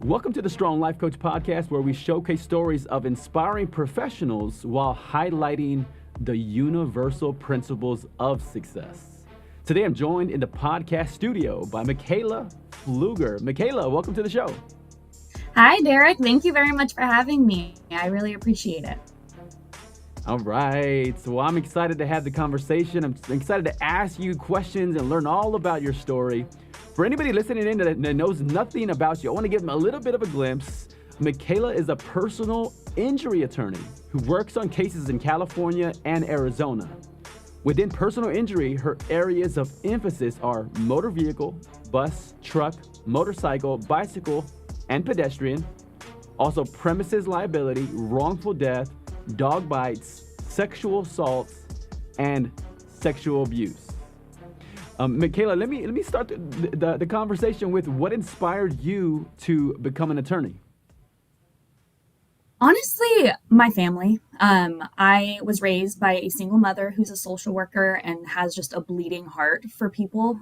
Welcome to the Strong Life Coach Podcast, where we showcase stories of inspiring professionals while highlighting the universal principles of success. Today, I'm joined in the podcast studio by Mikaela Pflueger. Mikaela, welcome to the show. Hi, Derek. Thank you very much for having me. I really appreciate it. All right. So I'm excited to have the conversation. I'm excited to ask you questions and learn all about your story. For anybody listening in that knows nothing about you, I want to give them a little bit of a glimpse. Mikaela is a personal injury attorney who works on cases in California and Arizona. Within personal injury, her areas of emphasis are motor vehicle, bus, truck, motorcycle, bicycle, and pedestrian. Also premises liability, wrongful death, dog bites, sexual assaults, and sexual abuse. Mikaela, let me start the conversation with what inspired you to become an attorney. Honestly, my family. I was raised by a single mother who's a social worker and has just a bleeding heart for people.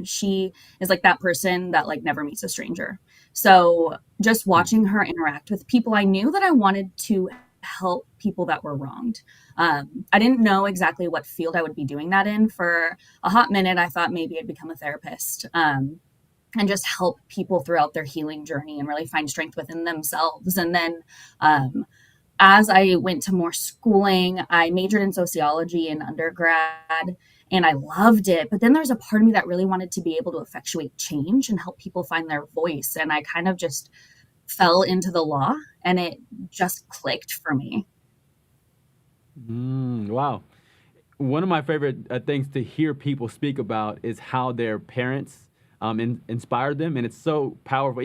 She is like that person that like never meets a stranger. So just watching her interact with people, I knew that I wanted to help people that were wronged. I didn't know exactly what field I would be doing that in. For a hot minute, I thought maybe I'd become a therapist. And just help people throughout their healing journey and really find strength within themselves. And then as I went to more schooling, I majored in sociology in undergrad and I loved it. But then there's a part of me that really wanted to be able to effectuate change and help people find their voice. And I kind of just fell into the law and it just clicked for me. Wow. One of my favorite things to hear people speak about is how their parents inspired them, and it's so powerful.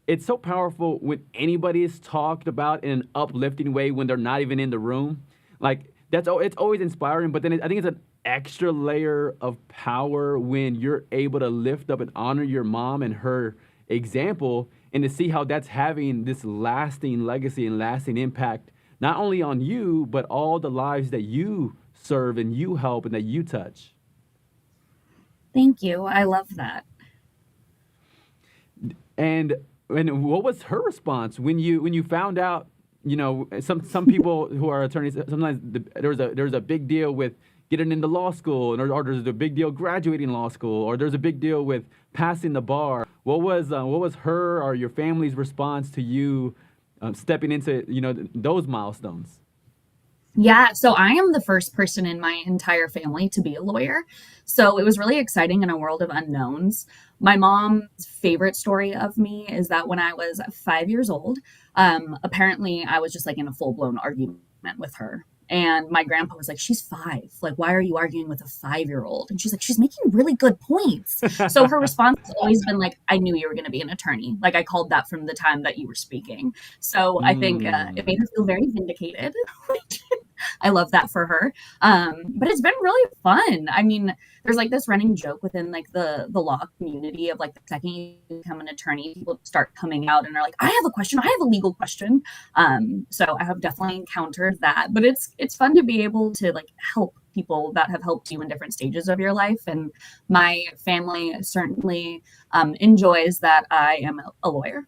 It's so powerful when anybody is talked about in an uplifting way when they're not even in the room. Like it's always inspiring, but then I think it's an extra layer of power when you're able to lift up and honor your mom and her example, and to see how that's having this lasting legacy and lasting impact, not only on you, but all the lives that you serve and you help and that you touch. Thank you. I love that. And what was her response when you found out? You know, some people who are attorneys, sometimes there's a big deal with getting into law school, or there's a big deal graduating law school, or there's a big deal with passing the bar. What was her or your family's response to you stepping into those milestones? Yeah, so I am the first person in my entire family to be a lawyer. So it was really exciting in a world of unknowns. My mom's favorite story of me is that when I was 5 years old, apparently I was just like in a full-blown argument with her. And my grandpa was like, she's 5. Like, why are you arguing with a 5-year-old? And she's like, she's making really good points. So her response has always been like, I knew you were going to be an attorney. Like, I called that from the time that you were speaking. So I think it made her feel very vindicated. I love that for her. But it's been really fun. I mean, there's like this running joke within like the law community of like the second you become an attorney, people start coming out and they're like, I have a question. I have a legal question. So I have definitely encountered that, but it's fun to be able to like help people that have helped you in different stages of your life. And my family certainly enjoys that I am a lawyer.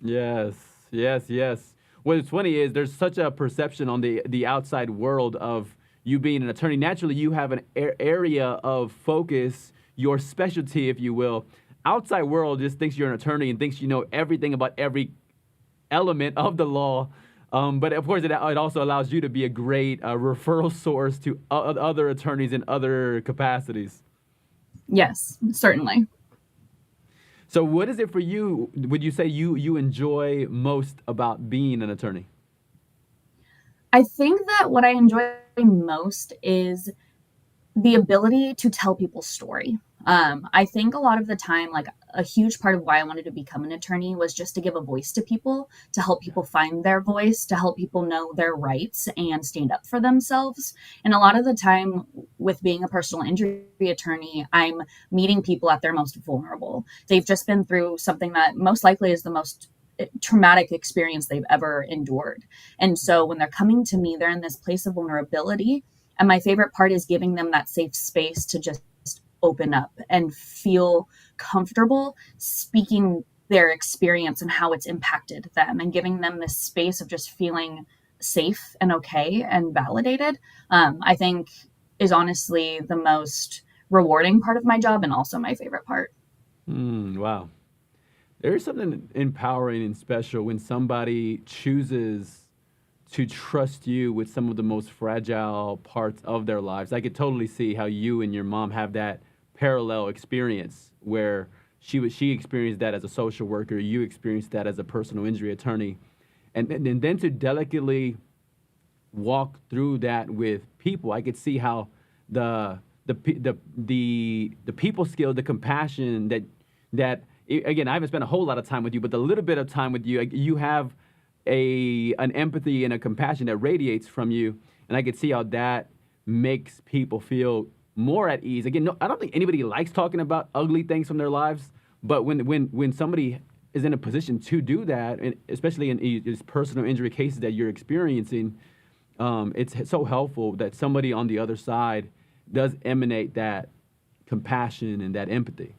Yes. What's funny is there's such a perception on the outside world of you being an attorney. Naturally, you have an area of focus, your specialty, if you will. Outside world just thinks you're an attorney and thinks you know everything about every element of the law. But of course, it also allows you to be a great referral source to other attorneys in other capacities. Yes, certainly. So what is it for you, would you say you enjoy most about being an attorney? I think that what I enjoy most is the ability to tell people's story. I think a lot of the time, like a huge part of why I wanted to become an attorney was just to give a voice to people, to help people find their voice, to help people know their rights and stand up for themselves. And a lot of the time with being a personal injury attorney, I'm meeting people at their most vulnerable. They've just been through something that most likely is the most traumatic experience they've ever endured. And so when they're coming to me, they're in this place of vulnerability. And my favorite part is giving them that safe space to just open up and feel comfortable speaking their experience and how it's impacted them, and giving them this space of just feeling safe and okay and validated, I think is honestly the most rewarding part of my job and also my favorite part. Wow. There's something empowering and special when somebody chooses to trust you with some of the most fragile parts of their lives. I could totally see how you and your mom have that parallel experience where she experienced that as a social worker, you experienced that as a personal injury attorney. And then to delicately walk through that with people, I could see how the people skill, the compassion again, I haven't spent a whole lot of time with you, but the little bit of time with you, you have an empathy and a compassion that radiates from you, and I could see how that makes people feel more at ease. Again, no, I don't think anybody likes talking about ugly things from their lives, but when somebody is in a position to do that, and especially in these personal injury cases that you're experiencing, it's so helpful that somebody on the other side does emanate that compassion and that empathy.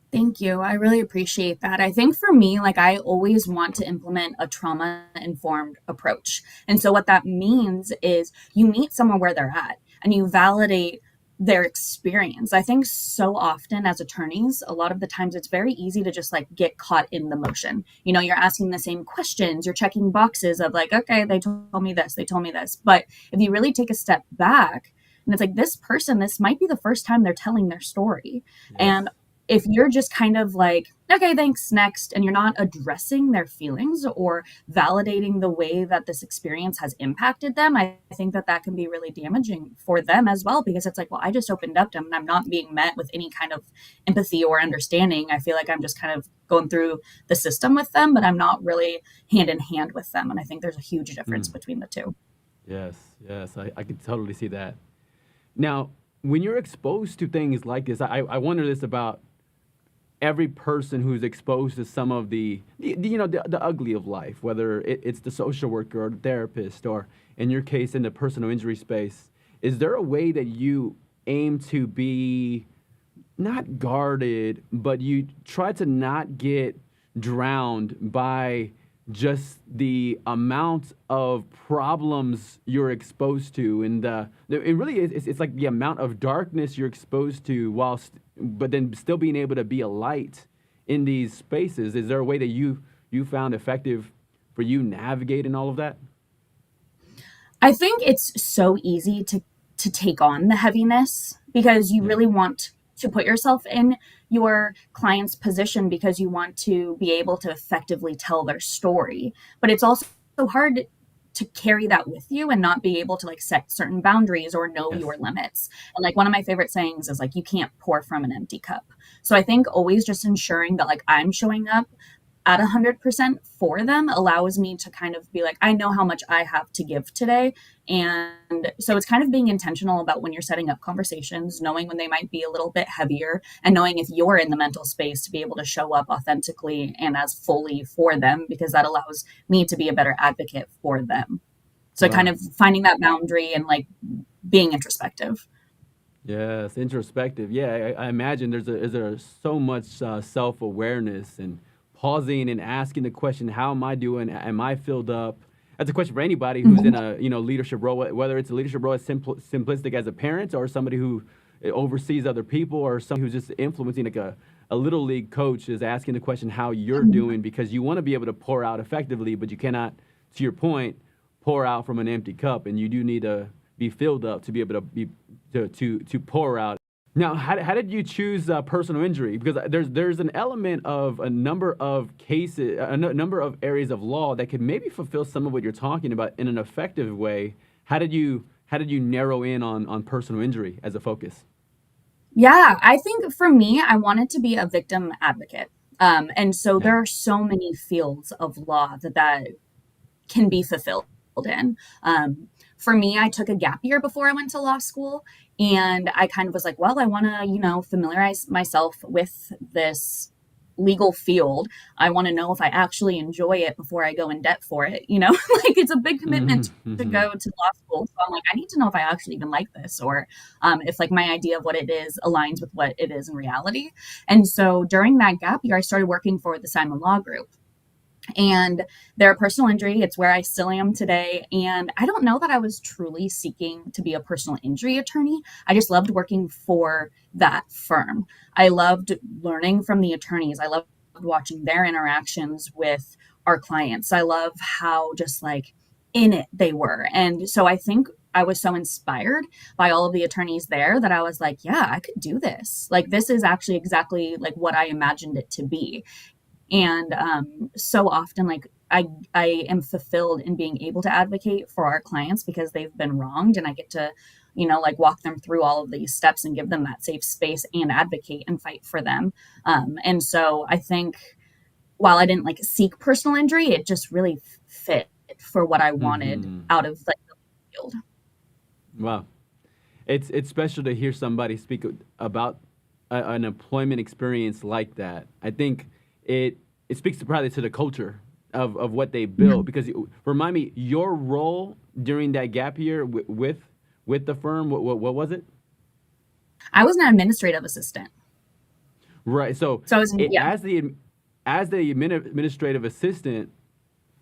Thank you. I really appreciate that. I think for me, like I always want to implement a trauma informed approach. And so what that means is you meet someone where they're at and you validate their experience. I think so often as attorneys, a lot of the times it's very easy to just like get caught in the motion. You know, you're asking the same questions, you're checking boxes of like, okay, they told me this, they told me this. But if you really take a step back, and it's like this person, this might be the first time they're telling their story. Yes. And if you're just kind of like, okay, thanks, next, and you're not addressing their feelings or validating the way that this experience has impacted them, I think that that can be really damaging for them as well, because it's like, well, I just opened up to them and I'm not being met with any kind of empathy or understanding. I feel like I'm just kind of going through the system with them, but I'm not really hand in hand with them. And I think there's a huge difference Mm. between the two. Yes, yes, I can totally see that. Now, when you're exposed to things like this, I wonder this about every person who's exposed to some of the ugly of life, whether it's the social worker or the therapist, or in your case, in the personal injury space. Is there a way that you aim to be not guarded, but you try to not get drowned by just the amount of problems you're exposed to, and it really is. It's like the amount of darkness you're exposed to, but then still being able to be a light in these spaces. Is there a way that you found effective for you navigating all of that? I think it's so easy to take on the heaviness because you Yeah. really want to put yourself in your client's position because you want to be able to effectively tell their story. But it's also so hard to carry that with you and not be able to like set certain boundaries or know Yes. your limits. And like one of my favorite sayings is like you can't pour from an empty cup. So I think always just ensuring that like I'm showing up at 100% for them allows me to kind of be like, I know how much I have to give today. And so it's kind of being intentional about when you're setting up conversations, knowing when they might be a little bit heavier, and knowing if you're in the mental space to be able to show up authentically and as fully for them, because that allows me to be a better advocate for them. So kind Wow. of finding that boundary and like being introspective. Yes, introspective. Yeah, I imagine there's so much self-awareness and pausing and asking the question, how am I doing? Am I filled up? That's a question for anybody who's in Mhm. a leadership role, whether it's a leadership role as simplistic as a parent, or somebody who oversees other people, or somebody who's just influencing, like a little league coach is asking the question how you're doing, because you want to be able to pour out effectively, but you cannot, to your point, pour out from an empty cup, and you do need to be filled up to be able to be to pour out. Now, how did you choose personal injury? Because there's an element of a number of cases, number of areas of law that could maybe fulfill some of what you're talking about in an effective way. How did you narrow in on personal injury as a focus? Yeah, I think for me, I wanted to be a victim advocate. And so Yeah. there are so many fields of law that can be fulfilled in. For me, I took a gap year before I went to law school, and I kind of was like, well, I want to, familiarize myself with this legal field. I want to know if I actually enjoy it before I go in debt for it. Like it's a big commitment to Mm-hmm. go to law school. So I'm like, I need to know if I actually even like this, or if like my idea of what it is aligns with what it is in reality. And so during that gap year, I started working for the Simon Law Group, and they're a personal injury. It's where I still am today. And I don't know that I was truly seeking to be a personal injury attorney. I just loved working for that firm. I loved learning from the attorneys. I loved watching their interactions with our clients. I love how just like in it they were. And so I think I was so inspired by all of the attorneys there that I was like, yeah, I could do this. Like, this is actually exactly like what I imagined it to be. And so often, like, I am fulfilled in being able to advocate for our clients because they've been wronged, and I get to, like, walk them through all of these steps and give them that safe space and advocate and fight for them. And so I think while I didn't like seek personal injury, it just really fit for what I wanted Mm-hmm. out of like the field. Wow. It's special to hear somebody speak about an employment experience like that. I think it speaks to probably to the culture of what they built. Mhm. Because remind me, your role during that gap year with the firm, what was it? I was an administrative assistant. Right. So So I was, it, yeah. as the administrative assistant,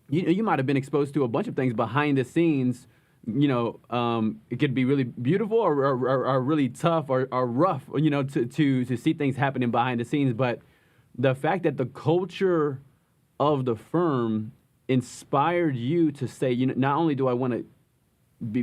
you might have been exposed to a bunch of things behind the scenes. It could be really beautiful or really tough or rough. To see things happening behind the scenes. But the fact that the culture of the firm inspired you to say, not only do I want to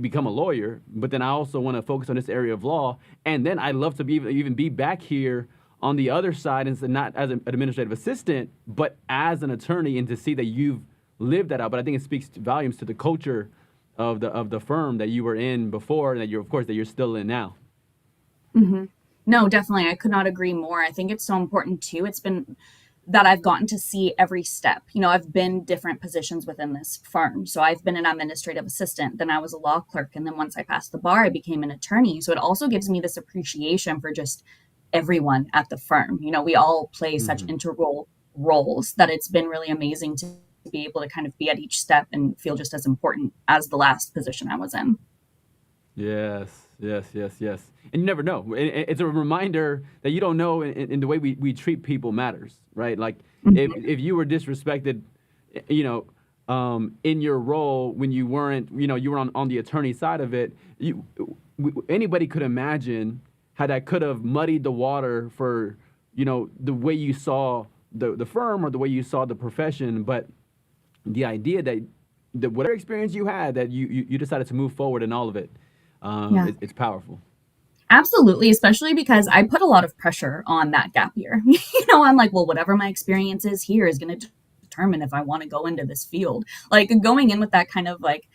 become a lawyer, but then I also want to focus on this area of law, and then I'd love to even be back here on the other side, and so not as an administrative assistant, but as an attorney, and to see that you've lived that out. But I think it speaks volumes to the culture of the firm that you were in before, and that you're still in now. Hmm. No, definitely. I could not agree more. I think it's so important too. It's been that I've gotten to see every step. I've been different positions within this firm. So I've been an administrative assistant, then I was a law clerk, and then once I passed the bar, I became an attorney. So it also gives me this appreciation for just everyone at the firm. We all play such Hmm. integral roles that it's been really amazing to be able to kind of be at each step and feel just as important as the last position I was in. Yes, yes, yes, yes. And you never know. It's a reminder that you don't know, in the way we treat people matters, right? Like, Mhm. if you were disrespected, you know, in your role when you weren't, you were on the attorney side of it, anybody could imagine how that could have muddied the water for, the way you saw the firm or the way you saw the profession. But the idea that whatever experience you had, that you decided to move forward in all of it, Yeah. it's powerful. Absolutely, especially because I put a lot of pressure on that gap year. I'm like, well, whatever my experience is here is going to determine if I want to go into this field. Like, going in with that kind of like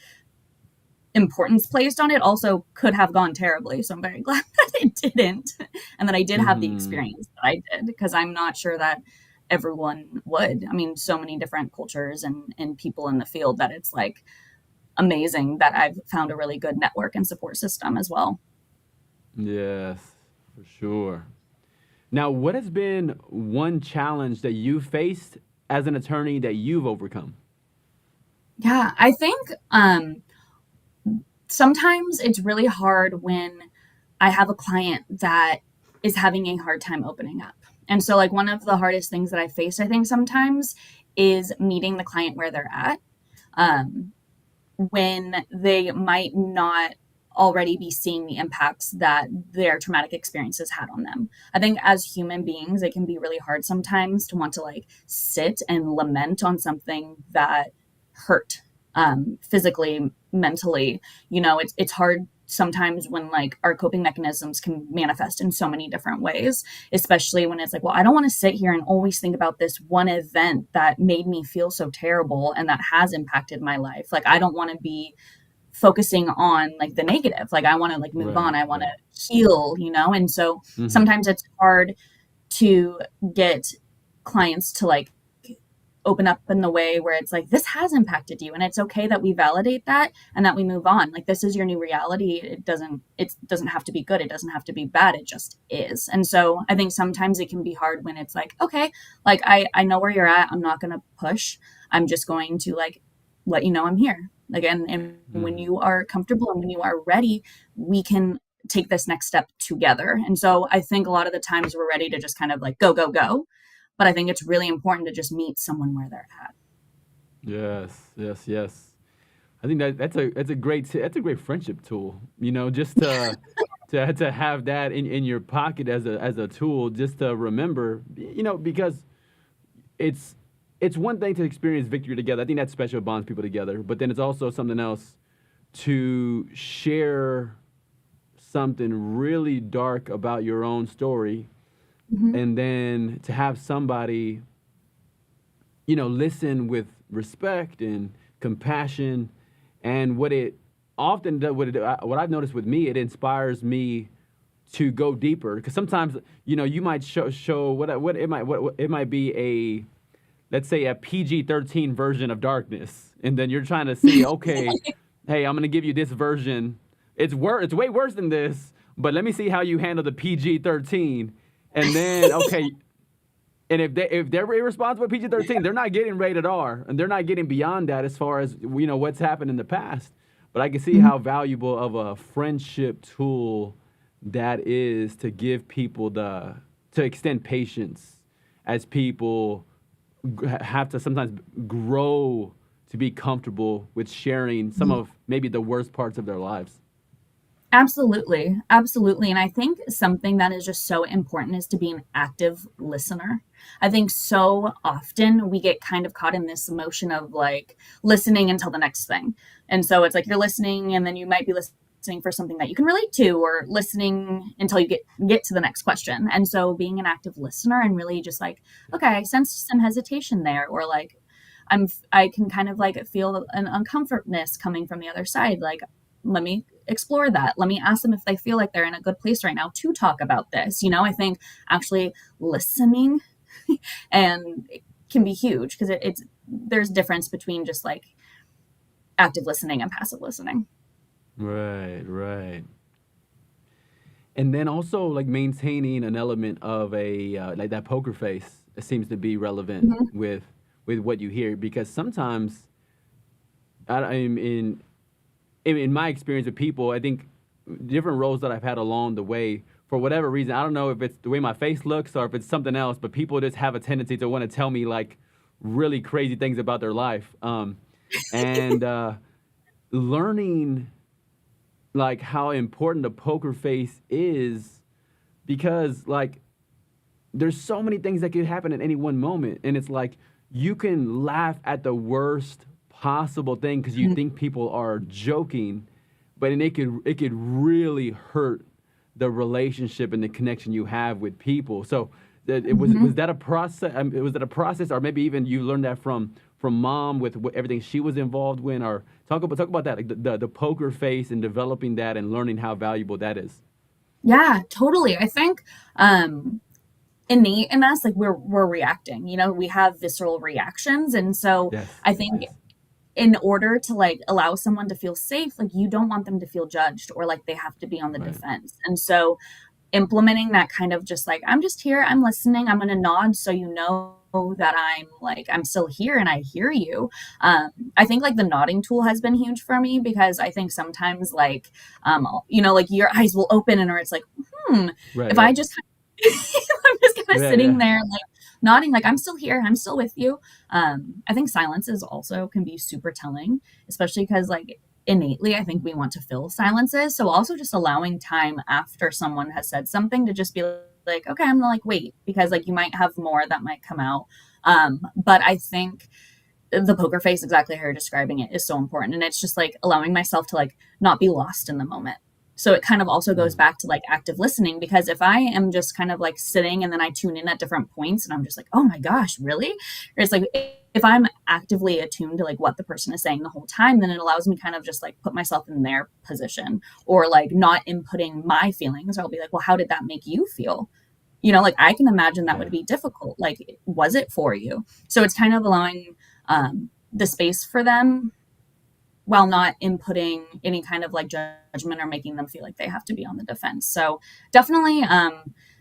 importance placed on it also could have gone terribly. So I'm very glad that it didn't, and that I did have the Hmm. experience that I did, because I'm not sure that everyone would. I mean, so many different cultures and people in the field that it's like amazing that I've found a really good network and support system as well. Yes, for sure. Now, what has been one challenge that you faced as an attorney that you've overcome? Yeah, I think sometimes it's really hard when I have a client that is having a hard time opening up. And so, like, one of the hardest things that I face, I think, sometimes is meeting the client where they're at, um, when they might not already be seeing the impacts that their traumatic experiences had on them. I think as human beings, it can be really hard sometimes to want to like sit and lament on something that hurt, physically, mentally. It's hard sometimes when like our coping mechanisms can manifest in so many different ways, especially when it's like, well, I don't want to sit here and always think about this one event that made me feel so terrible and that has impacted my life. Like, I don't want to be focusing on like the negative. Like, I want to like move on, Right, I want right. to heal. And so Hmm. sometimes it's hard to get clients to like open up in the way where it's like, this has impacted you, and it's okay that we validate that and that we move on. Like, this is your new reality. It doesn't have to be good, it doesn't have to be bad, it just is. And so I think sometimes it can be hard when it's like, okay, like I know where you're at, I'm not going to push, I'm just going to like let you know I'm here. Like, and when Mm. you are comfortable and when you are ready, we can take this next step together. And so I think a lot of the times we're ready to just kind of like go, go, go. But I think it's really important to just meet someone where they're at. Yes, yes, yes. I think that's a great friendship tool. Just to have that in your pocket as a tool, just to remember. Because it's it's one thing to experience victory together. I think that special bonds people together. But then it's also something else to share something really dark about your own story, Hmm. and then to have somebody listen with respect and compassion. And what it often does, what I've noticed with me, it inspires me to go deeper. Because sometimes, you might show what it might be, a let's say a PG-13 version of darkness, and then you're trying to see, okay, hey, I'm gonna give you this version. It's way worse than this, but let me see how you handle the PG-13, and then okay, and if they're irresponsible with PG-13, they're not getting rated R, and they're not getting beyond that as far as what's happened in the past. But I can see how valuable of a friendship tool that is to give people to extend patience as people have to sometimes grow to be comfortable with sharing some of maybe the worst parts of their lives. Absolutely. Absolutely. And I think something that is just so important is to be an active listener. I think so often we get kind of caught in this emotion of like listening until the next thing. And so it's like you're listening and then you might be listening for something that you can relate to, or listening until you get to the next question. And so being an active listener and really just like, okay, I sensed some hesitation there, or like I can kind of like feel an uncomfortness coming from the other side. Like, let me explore that. Let me ask them if they feel like they're in a good place right now to talk about this. I think actually listening and it can be huge because it's there's difference between just like active listening and passive listening. Right, right. And then also like maintaining an element of a like that poker face seems to be relevant Mhm. with what you hear, because sometimes I'm in my experience with people, I think different roles that I've had along the way, for whatever reason, I don't know if it's the way my face looks or if it's something else, but people just have a tendency to want to tell me like really crazy things about their life. And learning like how important the poker face is, because like there's so many things that could happen at any one moment, and it's like you can laugh at the worst possible thing because you Mhm. think people are joking, but and it could really hurt the relationship and the connection you have with people. So that it was Mhm. that a process? Was that a process, or maybe even you learned that from mom with everything she was involved with, or talk about that, like the poker face and developing that and learning how valuable that is. Yeah, totally. I think innate in us, like we're reacting. We have visceral reactions, and so Yes, I think yes, in order to like allow someone to feel safe, like you don't want them to feel judged or like they have to be on the right. defense. And so implementing that kind of just like, I'm just here, I'm listening, I'm going to nod so you know that I'm still here and I hear you. I think like the nodding tool has been huge for me because I think sometimes like like your eyes will open and or it's like, hmm, Right, if I right. just I'm just kind of Yeah, sitting yeah. there like nodding, like I'm still here, I'm still with you. I think silences also can be super telling, especially because like innately I think we want to fill silences. So also just allowing time after someone has said something to just be like, okay, I'm gonna like wait because like you might have more that might come out. But I think the poker face, exactly how you're describing it, is so important. And it's just like allowing myself to like not be lost in the moment. So it kind of also goes Mm. back to like active listening, because if I am just kind of like sitting and then I tune in at different points and I'm just like, oh my gosh, really? Or it's like if I'm actively attuned to like what the person is saying the whole time, then it allows me kind of just like put myself in their position, or like not inputting my feelings. I'll be like, well, how did that make you feel? Like I can imagine that would Yeah. be difficult. Like, was it for you? So it's kind of allowing the space for them while not inputting any kind of like judgment or making them feel like they have to be on the defense. So definitely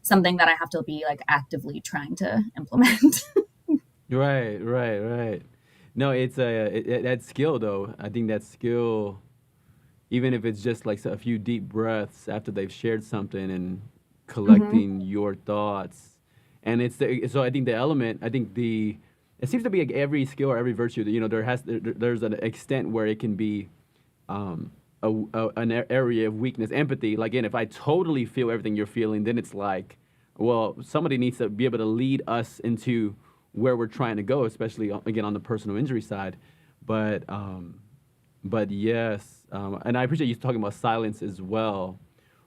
something that I have to be like actively trying to implement. Right, right, right. No, it's that skill though. I think that skill, even if it's just like a few deep breaths after they've shared something and Hmm. collecting your thoughts, and so I think the element, I think the it seems to be like every skill or every virtue that there's an extent where it can be um, area of weakness, empathy. Like, again, if I totally feel everything you're feeling, then it's like, well, somebody needs to be able to lead us into where we're trying to go, especially again on the personal injury side. But but yes, and I appreciate you talking about silence as well,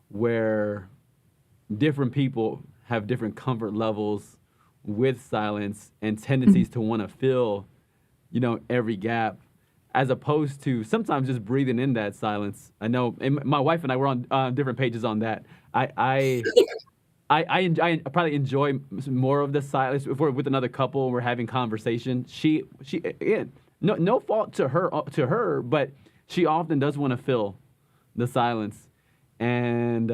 where different people have different comfort levels with silence and tendencies to want to fill, every gap, as opposed to sometimes just breathing in that silence. I know, and my wife and I were on different pages on that. I I. I probably enjoy more of the silence if we're with another couple and we're having conversation. She again, no fault to her, but she often does want to fill the silence, and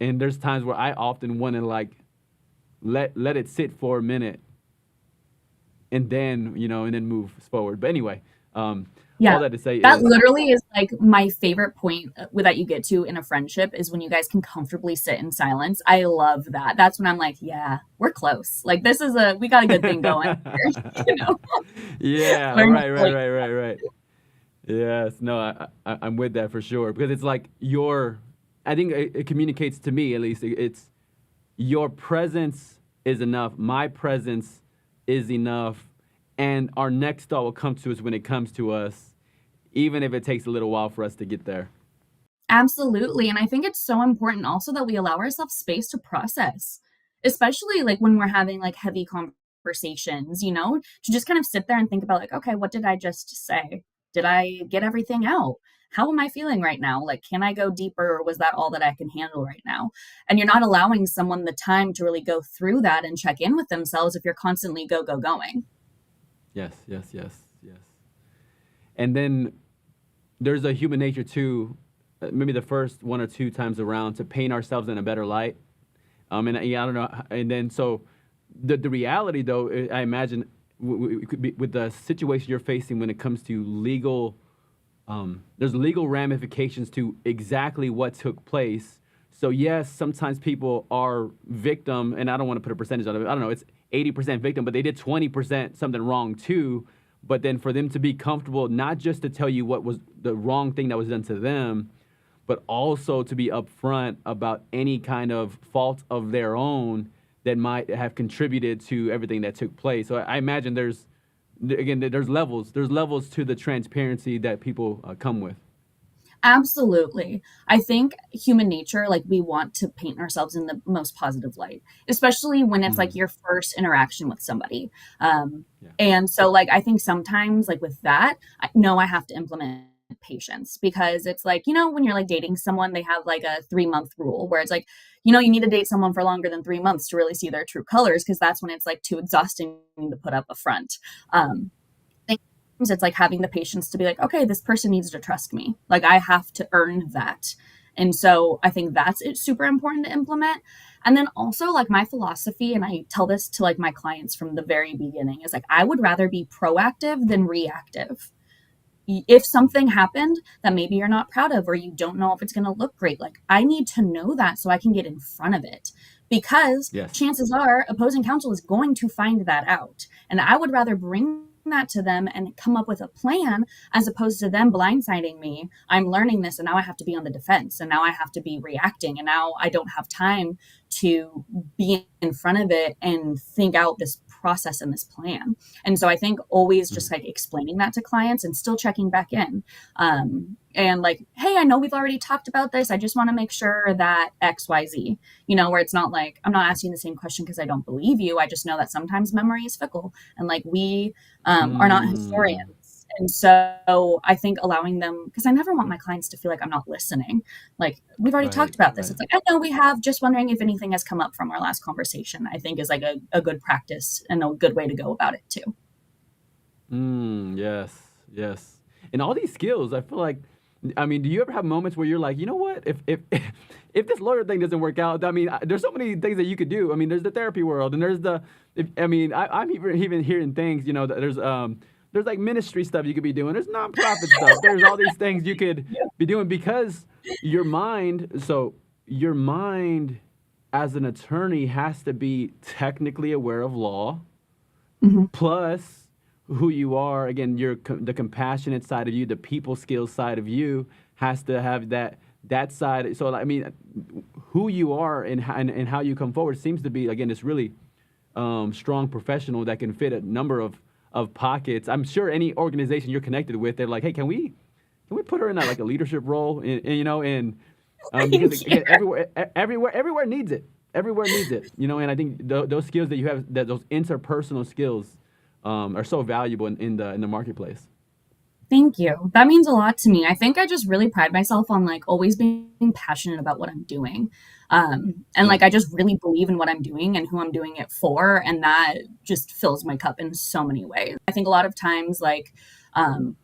there's times where I often want to like let it sit for a minute and then move forward. But anyway, Yeah. all that to say That is literally is like my favorite point that you get to in a friendship is when you guys can comfortably sit in silence. I love that. That's when I'm like, yeah, we're close. Like we got a good thing going here, you know. yeah, We're not right, right, like, right, right, right. Yes, no, I'm with that for sure because it's like I think it communicates to me at least. It's your presence is enough. My presence is enough, and our next thought will come to us when it comes to us, even if it takes a little while for us to get there. absolutely. And I think it's so important also that we allow ourselves space to process, especially like when we're having like heavy conversations, to just kind of sit there and think about like, okay, what did I just say? Did I get everything out? How am I feeling right now? Like, can I go deeper or was that all that I can handle right now? And you're not allowing someone the time to really go through that and check in with themselves if you're constantly go, go, going. Yes, yes, yes, yes. And then there's a human nature too. Maybe the first one or two times around to paint ourselves in a better light. And yeah, I don't know. And then so the reality though, I imagine it could be with the situation you're facing when it comes to legal. There's legal ramifications to exactly what took place. So yes, sometimes people are victim, and I don't want to put a percentage on it. I don't know. It's 80% victim, but they did 20% something wrong too. But then for them to be comfortable, not just to tell you what was the wrong thing that was done to them, but also to be upfront about any kind of fault of their own that might have contributed to everything that took place. So I imagine there's levels. There's levels to the transparency that people come with. Absolutely. I think human nature, like we want to paint ourselves in the most positive light, especially when it's like Mm, your first interaction with somebody. Um, yeah. and so, like, I think sometimes, like with that, I know I have to implement patience because it's like, when you're like dating someone, they have like a 3 month rule where it's like, you need to date someone for longer than 3 months to really see their true colors because that's when it's like too exhausting to put up a front. Um, it's like having the patience to be like, okay, this person needs to trust me. Like I have to earn that. And so I think it's super important to implement. And then also like my philosophy, and I tell this to like my clients from the very beginning, is like I would rather be proactive than reactive. If something happened that maybe you're not proud of or you don't know if it's going to look great, like I need to know that so I can get in front of it because Yes. chances are opposing counsel is going to find that out. And I would rather bring that to them and come up with a plan as opposed to them blindsiding me. I'm learning this and now I have to be on the defense and now I have to be reacting and now I don't have time to be in front of it and think out this process and this plan. And so I think always just Mm, like explaining that to clients and still checking back in. And like, hey, I know we've already talked about this. I just want to make sure that XYZ, where it's not like I'm not asking the same question because I don't believe you. I just know that sometimes memory is fickle and like we are not mm, historians. And so I think allowing them, because I never want my clients to feel like I'm not listening. Like, we've already talked Right, about this. right. It's like, I know we have, just wondering if anything has come up from our last conversation, I think is like a good practice and a good way to go about it too. Yes, yes. And all these skills, I feel like, I mean, do you ever have moments where you're like, you know what? If if this lawyer thing doesn't work out, I mean, there's so many things that you could do. I mean, there's the therapy world, and there's the, I mean, I'm even hearing things, you know, that there's like ministry stuff you could be doing. There's nonprofit stuff. There's all these things you could be doing because your mind. So your mind, as an attorney, has to be technically aware of law Hmm. plus who you are. Again, the compassionate side of you, the people skills side of you has to have that side. So I mean, who you are and how you come forward seems to be, again, this really strong professional that can fit a number of pockets. I'm sure any organization you're connected with, they're like, hey, can we put her in like a leadership role, you know, and because Thank you. again, everywhere needs it. Everywhere needs it, you know. And I think those skills that you have, that those interpersonal skills, are so valuable in the marketplace. Thank you. That means a lot to me. I think I just really pride myself on like always being passionate about what I'm doing. And Yeah. like I just really believe in what I'm doing and who I'm doing it for. And that just fills my cup in so many ways. I think a lot of times, like, um,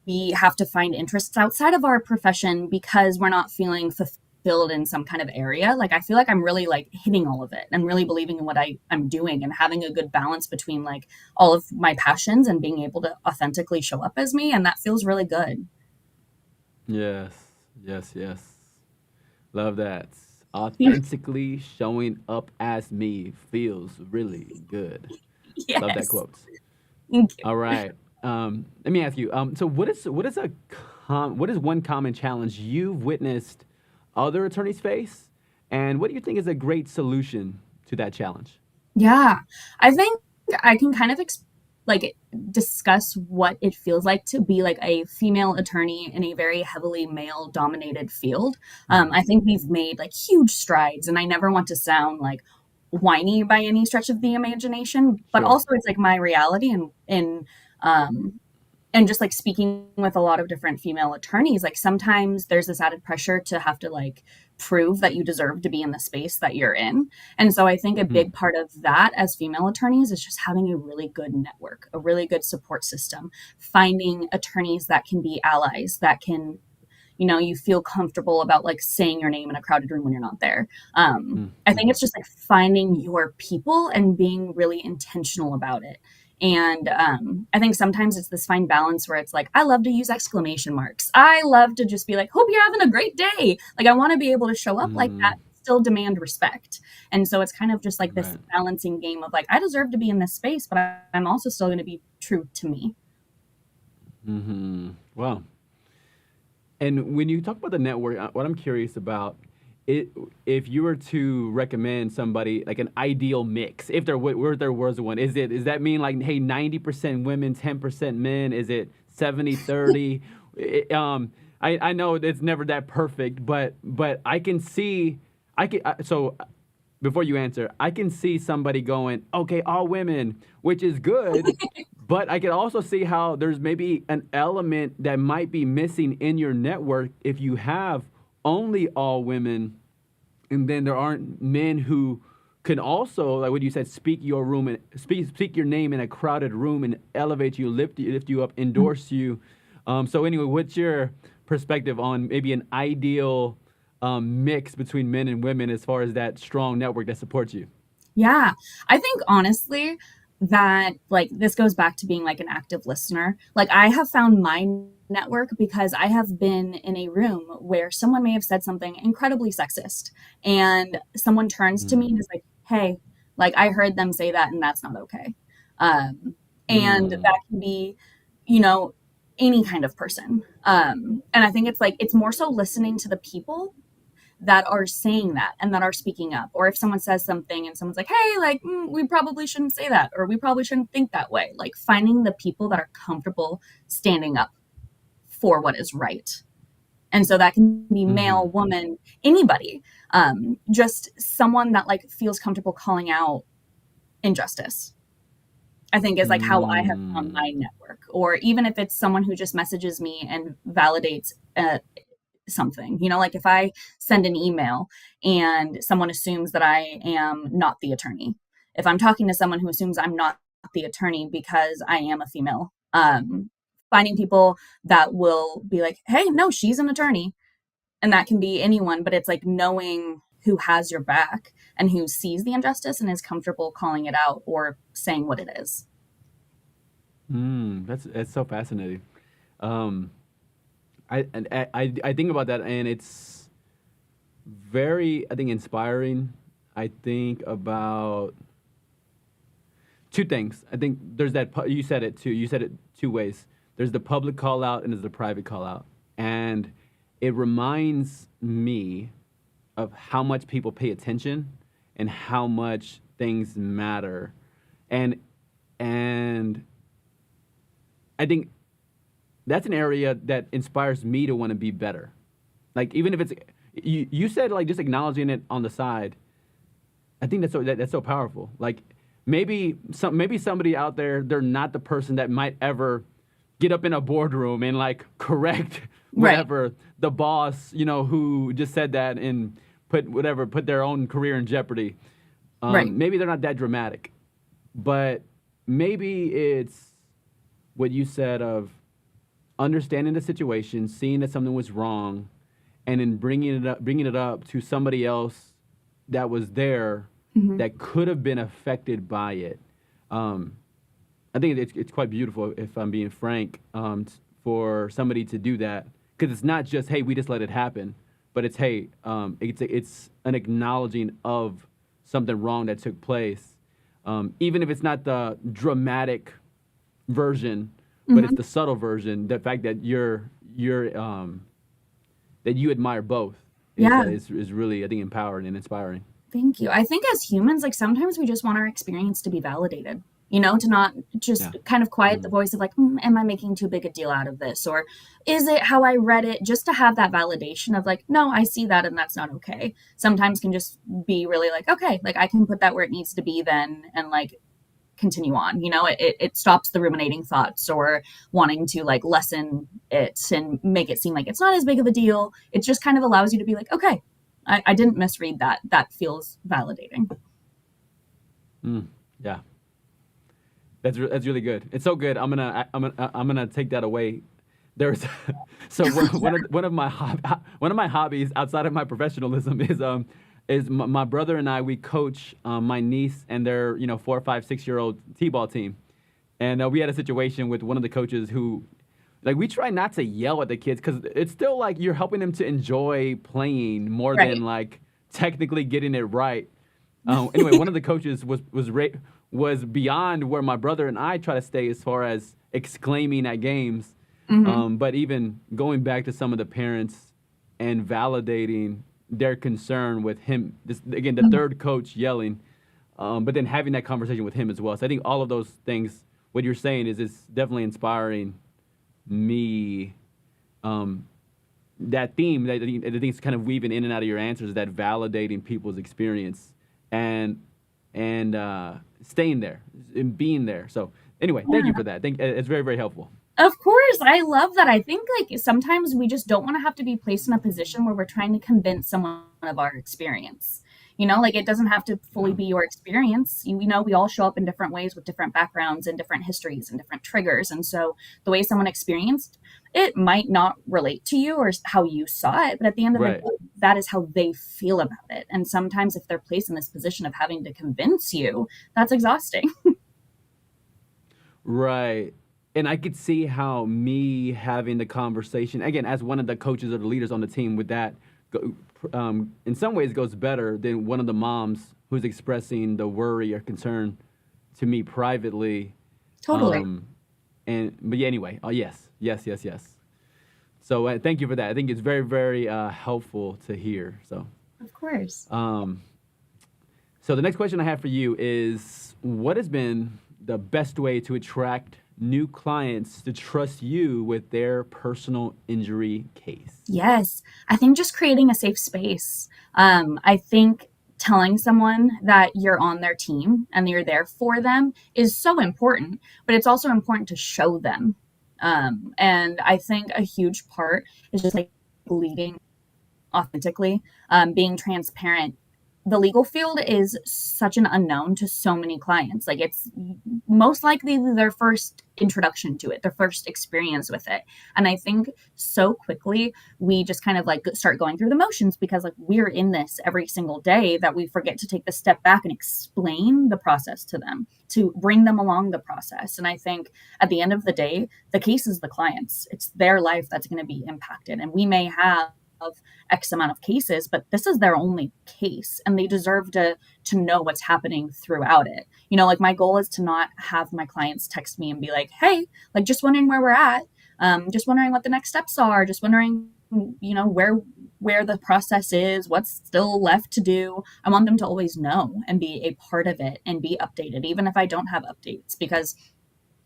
we have to find interests outside of our profession because we're not feeling fulfilled in some kind of area. Like I feel like I'm really like hitting all of it and really believing in what I'm doing and having a good balance between like all of my passions and being able to authentically show up as me. And that feels really good. Yes. Yes. Yes. Love that. Authentically showing up as me feels really good. Love that Yes. quote. Thank you. All right. Let me ask you. So what is one common challenge you've witnessed other attorneys face, and what do you think is a great solution to that challenge? Yeah. I think I can kind of like discuss what it feels like to be like a female attorney in a very heavily male dominated field. Hmm. I think we've made like huge strides, and I never want to sound like whiny by any stretch of the imagination, but Sure. also it's like my reality um and just like speaking with a lot of different female attorneys, like sometimes there's this added pressure to have to like prove that you deserve to be in the space that you're in. And so I think a Hmm. big part of that as female attorneys is just having a really good network, a really good support system, finding attorneys that can be allies, that can, you feel comfortable about like saying your name in a crowded room when you're not there. I think Mm-hmm. it's just like finding your people and being really intentional about it. And I think sometimes it's this fine balance where it's like, I love to use exclamation marks. I love to just be like, hope you're having a great day. Like, I want to be able to show up like that, Mm, still demand respect. And so it's kind of just like this right. balancing game of like, I deserve to be in this space, but I'm also still going to be true to me. Mm-hmm. Wow. And when you talk about the network, what I'm curious about, it, if you were to recommend somebody like an ideal mix, if there was one, is that mean like, hey, 90% women, 10% men? Is it 70/30? I know it's never that perfect, but I can see, so before you answer, I can see somebody going, okay, all women, which is good, but I can also see how there's maybe an element that might be missing in your network if you have only all women, and then there aren't men who can also, like what you said, speak your room and speak your name in a crowded room and elevate you, lift you up, endorse you. So anyway, what's your perspective on maybe an ideal mix between men and women as far as that strong network that supports you? Yeah. I think honestly that like this goes back to being like an active listener. Like I have found my network because I have been in a room where someone may have said something incredibly sexist and someone turns to me Mm. and is like, "Hey, like I heard them say that and that's not okay." Um and Mm. that can be, you know, any kind of person. And I think it's like it's more so listening to the people that are saying that and that are speaking up. Or if someone says something and someone's like, hey, like, we probably shouldn't say that, or we probably shouldn't think that way. Like finding the people that are comfortable standing up for what is right. And so that can be Mm-hmm. male, woman, anybody. Just someone that like feels comfortable calling out injustice. I think is like how I have found Mm. my network. Or even if it's someone who just messages me and validates something, like if I send an email and someone assumes that I am not the attorney, if I'm talking to someone who assumes I'm not the attorney because I am a female, finding people that will be like, hey, no, she's an attorney. And that can be anyone, but it's like knowing who has your back and who sees the injustice and is comfortable calling it out or saying what it is. That's so fascinating. Um, I think about that, and it's very, I think, inspiring. I think about two things. I think there's you said it too. You said it two ways. There's the public call out and there's the private call out, and it reminds me of how much people pay attention and how much things matter, and and I think that's an area that inspires me to want to be better. Like even if it's you said like just acknowledging it on the side. I think that's so powerful. Like maybe somebody out there, they're not the person that might ever get up in a boardroom and like correct Right, whatever the boss, who just said that and put their own career in jeopardy. right. Maybe they're not that dramatic, but maybe it's what you said of understanding the situation, seeing that something was wrong, and then bringing it up to somebody else that was there Hmm. that could have been affected by it. Um, I think it's quite beautiful, if I'm being frank, for somebody to do that because it's not just hey we just let it happen, but it's hey it's an acknowledging of something wrong that took place, even if it's not the dramatic version, but it's Hmm. the subtle version. The fact that that you admire both is Yeah. is really I think empowering and inspiring. Thank you. I think as humans, like sometimes we just want our experience to be validated, to not just Yeah. kind of quiet the Mm. voice of like, am I making too big a deal out of this? Or is it how I read it? Just to have that validation of like, no, I see that and that's not okay. Sometimes can just be really like, okay, like I can put that where it needs to be then and like continue on. It stops the ruminating thoughts or wanting to like lessen it and make it seem like it's not as big of a deal. It just kind of allows you to be like, okay, I didn't misread that. That feels validating. Mm. Yeah. That's really good. It's so good. I'm gonna take that away. There's so one of my hobbies outside of my professionalism is my brother and I, we coach my niece and their 4, 5, 6 year old t-ball team, and we had a situation with one of the coaches who like we try not to yell at the kids because it's still like you're helping them to enjoy playing more Right. than like technically getting it right. Anyway, one of the coaches was beyond where my brother and I try to stay as far as exclaiming at games, Hmm. but even going back to some of the parents and validating their concern with him. This again, the third coach yelling, but then having that conversation with him as well. So I think all of those things, what you're saying is definitely inspiring me. Um, that theme that I think is kind of weaving in and out of your answers, that validating people's experience and staying there and being there. So anyway, thank you Yeah. for that. Thank it's very very helpful. Of course, I love that. I think like sometimes we just don't want to have to be placed in a position where we're trying to convince someone of our experience. Like it doesn't have to fully Yeah. be your experience. We all show up in different ways with different backgrounds and different histories and different triggers. And so the way someone experienced it might not relate to you or how you saw it, but at the end of the Right. day, that is how they feel about it. And sometimes if they're placed in this position of having to convince you, that's exhausting. Right. And I could see how me having the conversation again as one of the coaches or the leaders on the team with that, in some ways goes better than one of the moms who's expressing the worry or concern to me privately. Totally. Um, and but yeah, anyway, oh yes, yes, yes, yes. So thank you for that. I think it's very, very helpful to hear. Of course. Um, so the next question I have for you is, what has been the best way to attract new clients to trust you with their personal injury case? Yes, I think just creating a safe space. I think telling someone that you're on their team and you're there for them is so important, but it's also important to show them. And I think a huge part is just like leading authentically, being transparent. The legal field is such an unknown to so many clients. Like, it's most likely their first introduction to it, their first experience with it. And I think so quickly we just kind of like start going through the motions because like we're in this every single day that we forget to take the step back and explain the process to them, to bring them along the process. And I think at the end of the day, the case is the clients. It's their life that's going to be impacted. And we may have X amount of cases, but this is their only case and they deserve to know what's happening throughout it. Like my goal is to not have my clients text me and be like, hey, like just wondering where we're at, just wondering what the next steps are, just wondering, where the process is, what's still left to do. I want them to always know and be a part of it and be updated, even if I don't have updates, because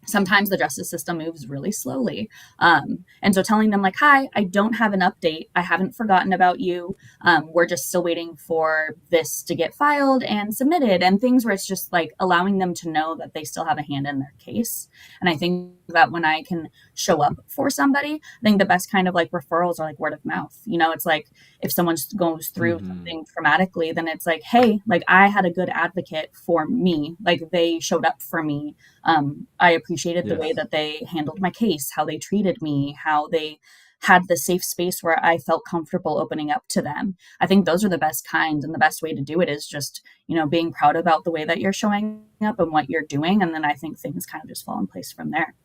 sometimes the justice system moves really slowly. And so telling them like, hi, I don't have an update. I haven't forgotten about you. We're just still waiting for this to get filed and submitted, and things where it's just like allowing them to know that they still have a hand in their case. And I think that when I can show up for somebody, I think the best kind of like referrals are like word of mouth. It's like if someone goes through something traumatically, then it's like, hey, like I had a good advocate for me. Like they showed up for me. I appreciated the way that they handled my case, how they treated me, how they had the safe space where I felt comfortable opening up to them. I think those are the best kinds, and the best way to do it is just, being proud about the way that you're showing up and what you're doing. And then I think things kind of just fall in place from there.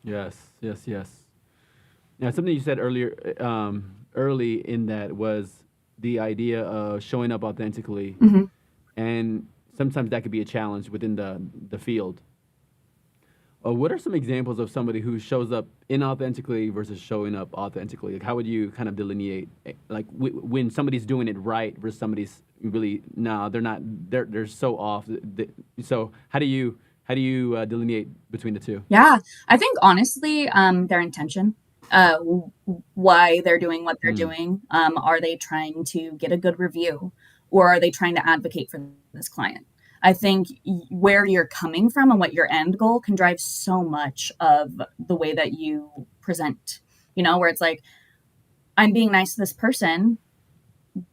Yes, yes, yes. Now, something you said earlier, early in that was the idea of showing up authentically, and sometimes that could be a challenge within the field. What are some examples of somebody who shows up inauthentically versus showing up authentically? Like, how would you kind of delineate, like, when somebody's doing it right versus somebody's really they're not, they're so off. So how do you delineate between the two? Yeah, I think honestly, their intention, uh, why they're doing what they're doing. Are they trying to get a good review, or are they trying to advocate for this client? I think where you're coming from and what your end goal can drive so much of the way that you present, where it's like, I'm being nice to this person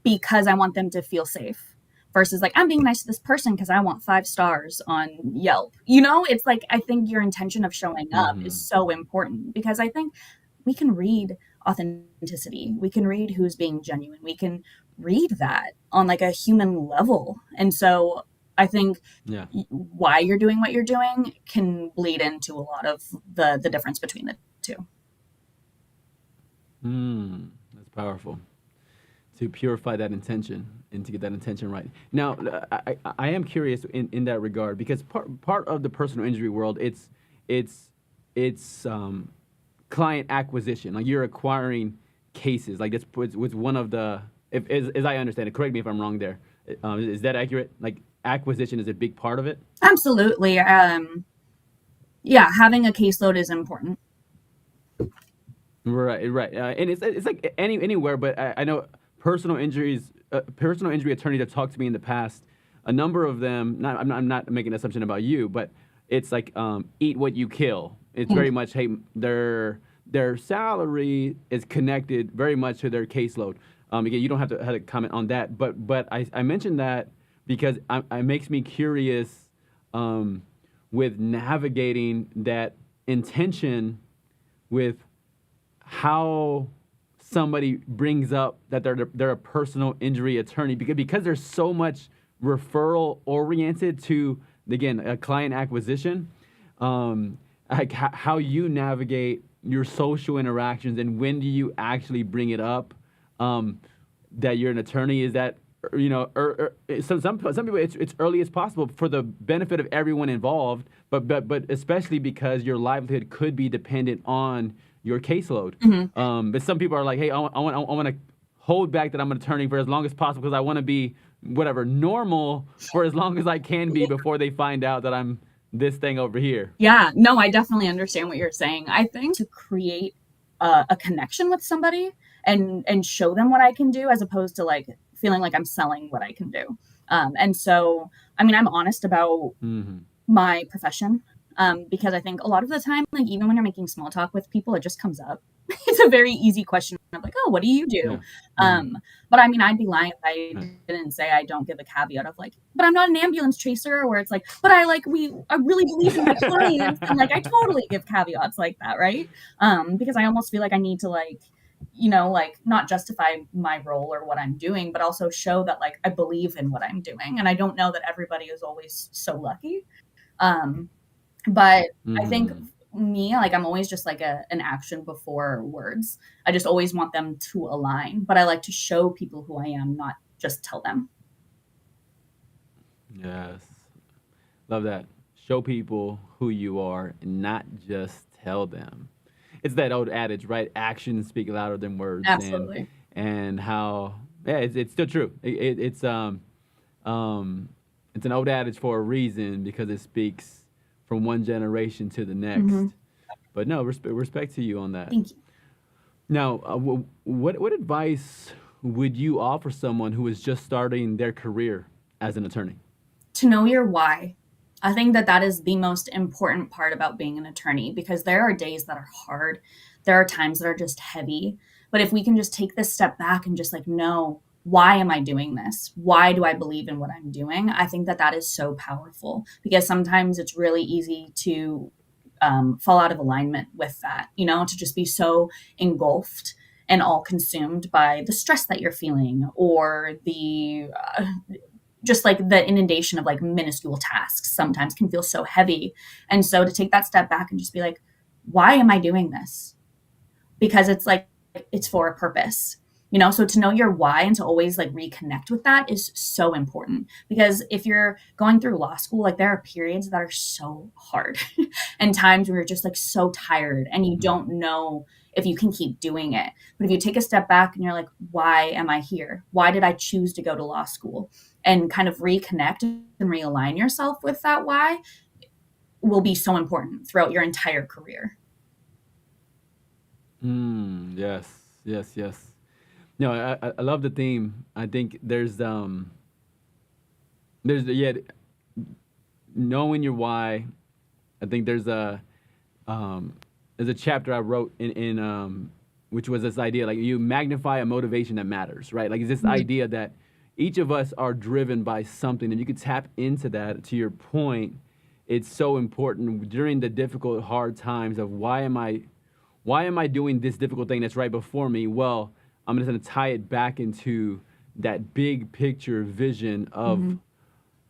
because I want them to feel safe versus like, I'm being nice to this person because I want 5 stars on Yelp. It's like, I think your intention of showing up is so important, because I think we can read authenticity. We can read who's being genuine. We can read that on like a human level. And so I think why you're doing what you're doing can bleed into a lot of the difference between the two. That's powerful. To purify that intention and to get that intention right. Now, I am curious in that regard, because part of the personal injury world, it's client acquisition. Like, you're acquiring cases. Like, that's was one of the, as I understand it. Correct me if I'm wrong there. Is that accurate? Like, acquisition is a big part of it? Absolutely. Yeah, having a caseload is important. Right, right. And it's like anywhere, but I know personal injury attorneys have talked to me in the past. A number of them, I'm not making an assumption about you, but it's like eat what you kill. It's very much, hey, their salary is connected very much to their caseload. Again, you don't have to comment on that, but I mentioned that because it makes me curious with navigating that intention with how somebody brings up that they're a personal injury attorney, because there's so much referral oriented to, again, a client acquisition. Like how you navigate your social interactions, and when do you actually bring it up that you're an attorney? Is that some people it's early as possible for the benefit of everyone involved, but especially because your livelihood could be dependent on your caseload. But some people are like, hey, I want to hold back that I'm an attorney for as long as possible because I want to be whatever normal for as long as I can be before they find out that I'm this thing over here. Yeah, no, I definitely understand what you're saying. I think to create a connection with somebody and show them what I can do, as opposed to like feeling like I'm selling what I can do. And so, I mean, I'm honest about Hmm. my profession, because I think a lot of the time, like even when you're making small talk with people, it just comes up. It's a very easy question of like, oh, what do you do? Yeah. Hmm. But I mean, I'd be lying if I Right. didn't say I don't give a caveat of like, but I'm not an ambulance chaser, where it's like, but I really believe in my clients, and like I totally give caveats like that, right? Because I almost feel like I need to like, like not justify my role or what I'm doing, but also show that like I believe in what I'm doing. And I don't know that everybody is always so lucky. Um, but I think Hmm. me, like I'm always just like an action before words. I just always want them to align, but I like to show people who I am, not just tell them. Yes. Love that. Show people who you are and not just tell them. It's that old adage, right? Actions speak louder than words, Absolutely. and how yeah, it's still true. Um it's an old adage for a reason because it speaks from one generation to the next. Hmm. But no, respect to you on that. Thank you. Now, what advice would you offer someone who is just starting their career as an attorney? To know your why. I think that that is the most important part about being an attorney, because there are days that are hard. There are times that are just heavy. But if we can just take this step back and just like know, why am I doing this? Why do I believe in what I'm doing? I think that that is so powerful, because sometimes it's really easy to fall out of alignment with that, to just be so engulfed and all consumed by the stress that you're feeling, or the just like the inundation of like minuscule tasks sometimes can feel so heavy. And so to take that step back and just be like, why am I doing this? Because it's like, it's for a purpose. So to know your why and to always like reconnect with that is so important, because if you're going through law school, like there are periods that are so hard and times where you're just like so tired and you don't know if you can keep doing it. But if you take a step back and you're like, why am I here? Why did I choose to go to law school? And kind of reconnect and realign yourself with that why will be so important throughout your entire career. Yes, yes, yes. No, I love the theme. I think there's yeah, knowing your why. I think um there's a chapter I wrote in which was this idea like you magnify a motivation that matters, right? Like it's this Mhm. idea that each of us are driven by something, and you could tap into that. To your point, it's so important during the difficult, hard times of why am I doing this difficult thing that's right before me? Well, I'm just going to tie it back into that big picture vision Mhm.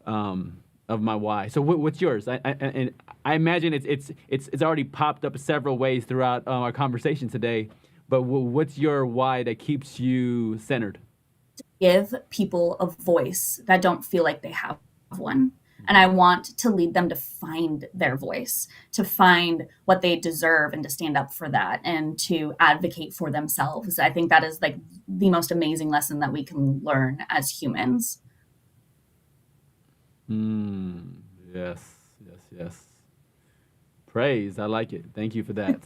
of my why. So what's yours? And I imagine it's already popped up several ways throughout our conversation today. But what's your why that keeps you centered? Give people a voice that don't feel like they have one. And I want to lead them to find their voice, to find what they deserve, and to stand up for that and to advocate for themselves. I think that is like the most amazing lesson that we can learn as humans. Mm, yes, yes, yes. Praise. I like it. Thank you for that.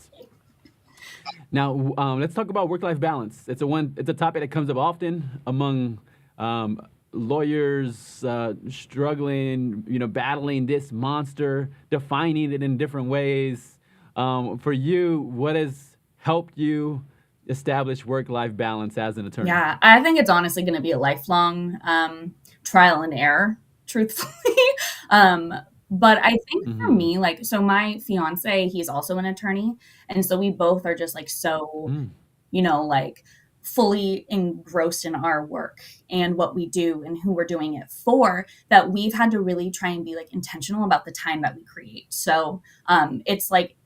Now, let's talk about work-life balance. It's a topic that comes up often among um, lawyers struggling, battling this monster, defining it in different ways. For you, what has helped you establish work-life balance as an attorney? Yeah, I think it's honestly going to be a lifelong trial and error, truthfully. um, but I think for Mm-hmm. me, like, so my fiance, he's also an attorney. And so we both are just like so, Mm. like fully engrossed in our work and what we do and who we're doing it for, that we've had to really try and be like intentional about the time that we create. So it's like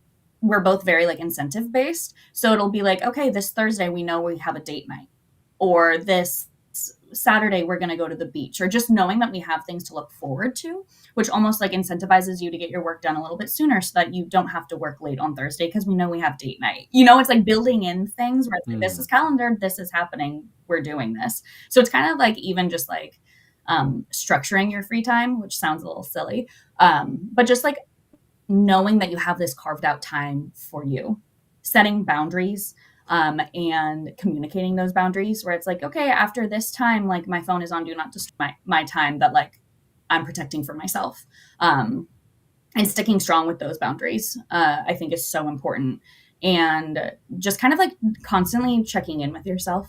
we're both very like incentive based. So it'll be like, okay, this Thursday we know we have a date night, or this Saturday we're going to go to the beach, or just knowing that we have things to look forward to, which almost like incentivizes you to get your work done a little bit sooner so that you don't have to work late on Thursday because we know we have date night. It's like building in things where it's like, this Mm. is calendared, this is happening, we're doing this. So it's kind of like even just like structuring your free time, which sounds a little silly, but just like knowing that you have this carved out time for you, setting boundaries, and communicating those boundaries where it's like, okay, after this time, like my phone is on do not disturb my time that like I'm protecting for myself. And sticking strong with those boundaries, I think is so important. And just kind of like constantly checking in with yourself,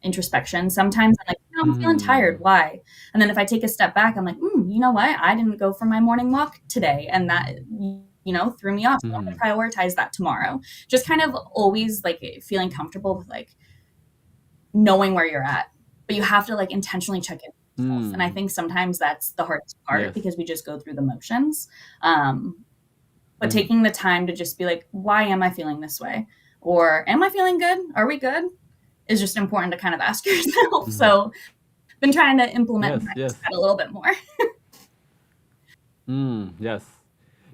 introspection. Sometimes I'm like, "No, I'm feeling tired. Mm, Why?" And then if I take a step back, I'm like, you know what? I didn't go for my morning walk today. And that, threw me off. So I'm mm, going to prioritize that tomorrow. Just kind of always like feeling comfortable with like knowing where you're at. But you have to like intentionally check in with yourself. And I mm. think sometimes that's the hardest part Yes. because we just go through the motions. But Mm, taking the time to just be like, why am I feeling this way? Or am I feeling good? Are we good? Is just important to kind of ask yourself. mm. So been trying to implement and Yes, practice yes. that a little bit more. Yes.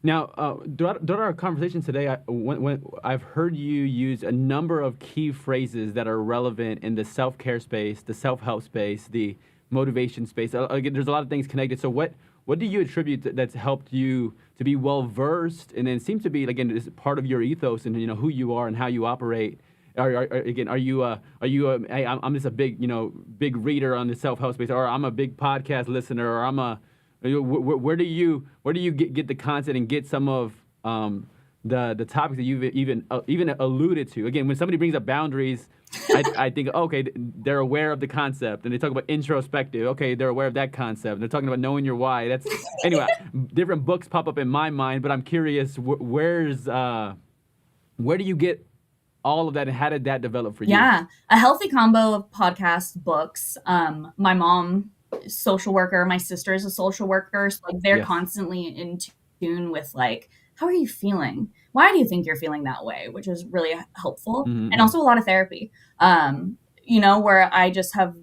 Now, throughout our conversation today, when I've heard you use a number of key phrases that are relevant in the self-care space, the self-help space, the motivation space. Again, there's a lot of things connected. So, what do you attribute that's helped you to be well versed, and then seems to be again is part of your ethos and who you are and how you operate? Again, hey, I'm just a big reader on the self-help space, or I'm a big podcast listener, or I'm a where do you get the content and get some of the topics that you've even alluded to? Again, when somebody brings up boundaries, I think okay, they're aware of the concept, and they talk about introspective. Okay, they're aware of that concept. And they're talking about knowing your why. That's anyway. Different books pop up in my mind, but I'm curious, where do you get all of that, and how did that develop for you? Yeah, a healthy combo of podcasts, books. My mom is a social worker, my sister is a social worker, so like they're Yes. constantly in tune with like, how are you feeling? Why do you think you're feeling that way? Which is really helpful, and Mm-hmm. also a lot of therapy. Where I just have,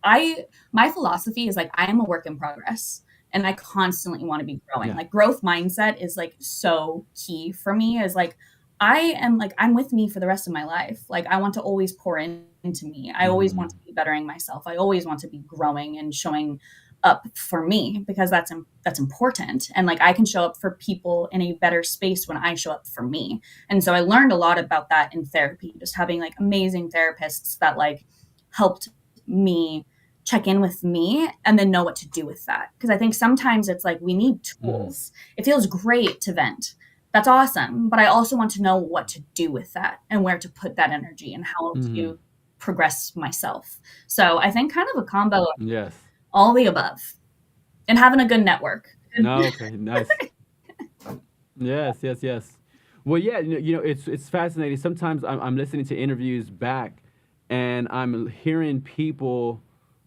I my philosophy is like I am a work in progress. And I constantly want to be growing. Yeah. Like growth mindset is like so key for me. Is like I am like I'm with me for the rest of my life. Like I want to always pour into me. I always want Mm-hmm. to be bettering myself. I always want to be growing and showing up for me because that's important. And like I can show up for people in a better space when I show up for me. And so I learned a lot about that in therapy, just having like amazing therapists that like helped me check in with me and then know what to do with that. Because I think sometimes it's like we need Mm-hmm. tools. It feels great to vent, that's awesome. But I also want to know what to do with that and where to put that energy and how Mm-hmm. to progress myself. So I think kind of a combo of Yes. all the above and having a good network. No. Okay. Nice. Yes, yes, yes. Well, yeah, it's fascinating. Sometimes I'm listening to interviews back, and I'm hearing people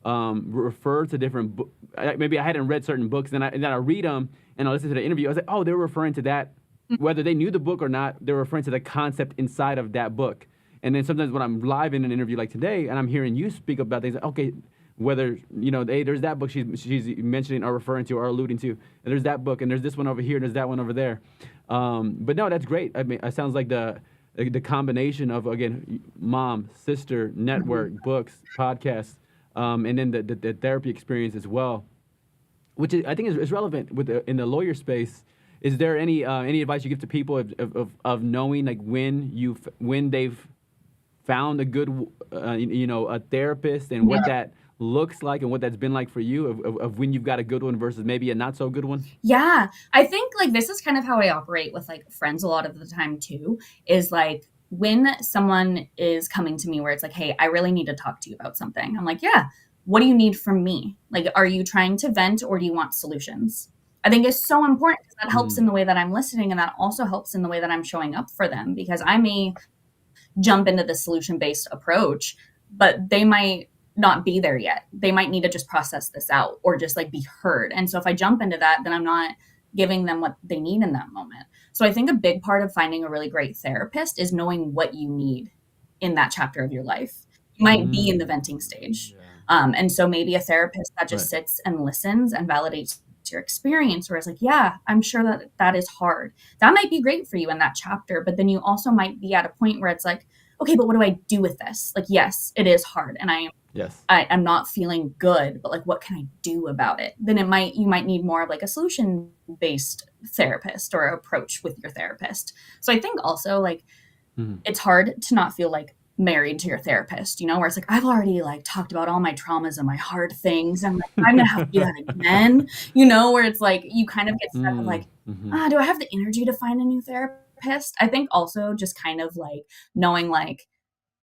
refer to different books. Maybe I hadn't read certain books, and then I read them, and I listen to the interview. I was like, oh, they're referring to that, whether they knew the book or not. They're referring to the concept inside of that book. And then sometimes when I'm live in an interview like today, and I'm hearing you speak about things, like, okay, whether hey, there's that book she's mentioning or referring to or alluding to, and there's that book, and there's this one over here, and there's that one over there. But no, that's great. I mean, it sounds like the combination of again, mom, sister, Mhm. network, books, podcasts, and then the therapy experience as well, which I think is relevant in the lawyer space. Is there any advice you give to people of knowing like when they've found a good a therapist, and what that looks like and what that's been like for you of when you've got a good one versus maybe a not so good one? Yeah, I think like this is kind of how I operate with like friends a lot of the time too, is like when someone is coming to me where it's like, hey, I really need to talk to you about something. I'm like, yeah, what do you need from me? Like, are you trying to vent or do you want solutions? I think it's so important because that helps in Mm, the way that I'm listening and that also helps in the way that I'm showing up for them because I may jump into the solution based approach, but they might not be there yet. They might need to just process this out or just like be heard. And so if I jump into that, then I'm not giving them what they need in that moment. So I think a big part of finding a really great therapist is knowing what you need in that chapter of your life. You might be in the venting stage. yeah. And so maybe a therapist that just Right. sits and listens and validates your experience, where it's like, yeah, I'm sure that that is hard. That might be great for you in that chapter, but then you also might be at a point where it's like, okay, but what do I do with this? Like, yes, it is hard, and Yes. I'm not feeling good, but like, what can I do about it? Then you might need more of like a solution based therapist or approach with your therapist. So I think also like Mhm. it's hard to not feel like married to your therapist, where it's like, I've already like talked about all my traumas and my hard things. And like, I'm going to have to do that again, where it's like, you kind of get stuck of like, Mm-hmm. do I have the energy to find a new therapist? I think also just kind of like knowing like,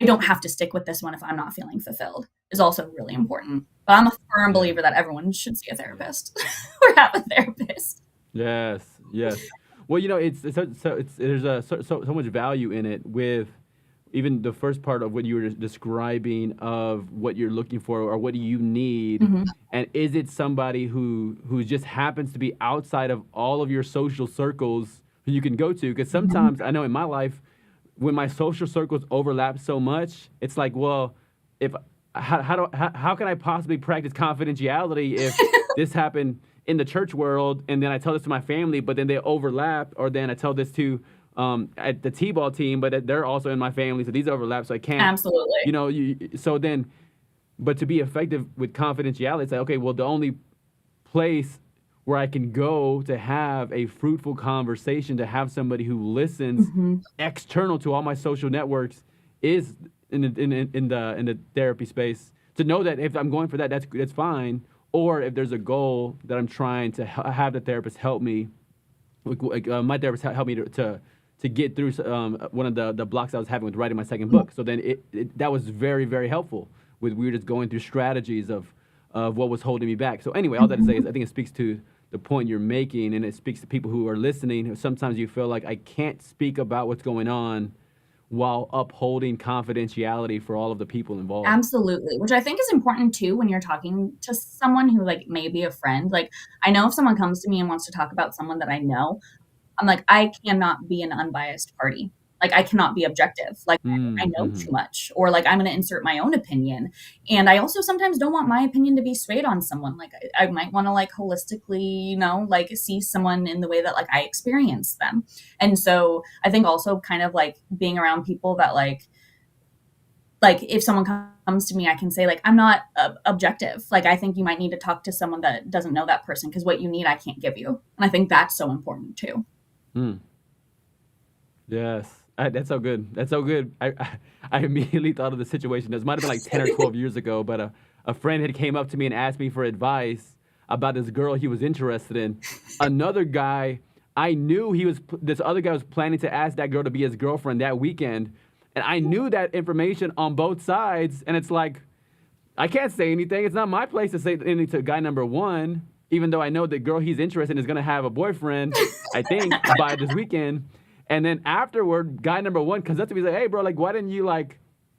I don't have to stick with this one if I'm not feeling fulfilled is also really important. But I'm a firm Yeah. believer that everyone should see a therapist or have a therapist. Yes. Yes. Well, it's there's so much value in it with even the first part of what you were describing of what you're looking for or what do you need, Hmm. and is it somebody who just happens to be outside of all of your social circles who you can go to? Because Hmm. sometimes I know in my life when my social circles overlap so much, it's like, well, if how can I possibly practice confidentiality if this happened in the church world and then I tell this to my family, but then they overlap, or then I tell this to at the t-ball team, but they're also in my family, so these overlap, so I can't, Absolutely. so then, but to be effective with confidentiality, it's like, okay, well, the only place where I can go to have a fruitful conversation, to have somebody who listens Hmm. external to all my social networks is in the therapy space. To know that if I'm going for that, that's fine. Or if there's a goal that I'm trying to have the therapist help me, my therapist helped me to get through one of the blocks I was having with writing my second book. So then that was very, very helpful. With we were just going through strategies of what was holding me back. So anyway, all that to say is I think it speaks to the point you're making, and it speaks to people who are listening. Sometimes you feel like I can't speak about what's going on while upholding confidentiality for all of the people involved. Absolutely, which I think is important too when you're talking to someone who like may be a friend. Like I know if someone comes to me and wants to talk about someone that I know, I'm like, I cannot be an unbiased party. Like I cannot be objective. Like I know Mm-hmm. too much, or like I'm going to insert my own opinion. And I also sometimes don't want my opinion to be swayed on someone. Like I might want to like holistically, like see someone in the way that like I experience them. And so I think also kind of like being around people that like if someone comes to me, I can say like I'm not objective. Like I think you might need to talk to someone that doesn't know that person because what you need I can't give you. And I think that's so important too. Mm. Yes. That's so good. That's so good. I immediately thought of the situation. This might have been like 10 or 12 years ago, but a friend had came up to me and asked me for advice about this girl he was interested in. Another guy, I knew this other guy was planning to ask that girl to be his girlfriend that weekend. And I knew that information on both sides. And it's like, I can't say anything. It's not my place to say anything to guy number one, even though I know the girl he's interested in is going to have a boyfriend, I think, by this weekend. And then afterward, guy number one comes up to me and like, hey, bro, like, why didn't you, like,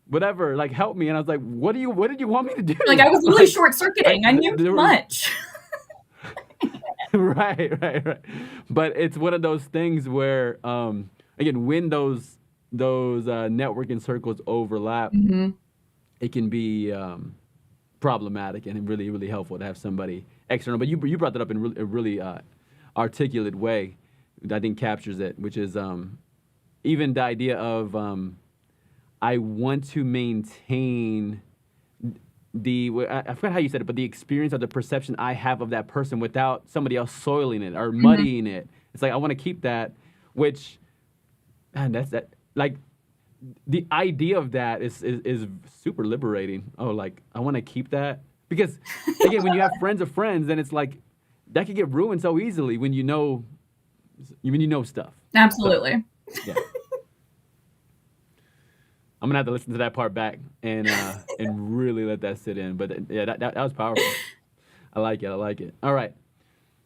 whatever, like, help me? And I was like, what did you want me to Like do? I was really Like, short circuiting. I knew too there was, much. right. But it's one of those things where, again, when those networking circles overlap, Hmm. it can be problematic and really, really helpful to have somebody external. But you brought that up in a really articulate way that I think captures it, which is even the idea of I want to maintain I forgot how you said it, but the experience or the perception I have of that person without somebody else soiling it or Hmm. muddying it. It's like I want to keep that, which, man, that's that. Like the idea of that is super liberating. Oh, like I want to keep that because again, when you have friends of friends, then it's like that could get ruined so easily when you know stuff. So Absolutely. yeah, I'm gonna have to listen to that part back and really let that sit in. But yeah, that was powerful. I like it. I like it. All right.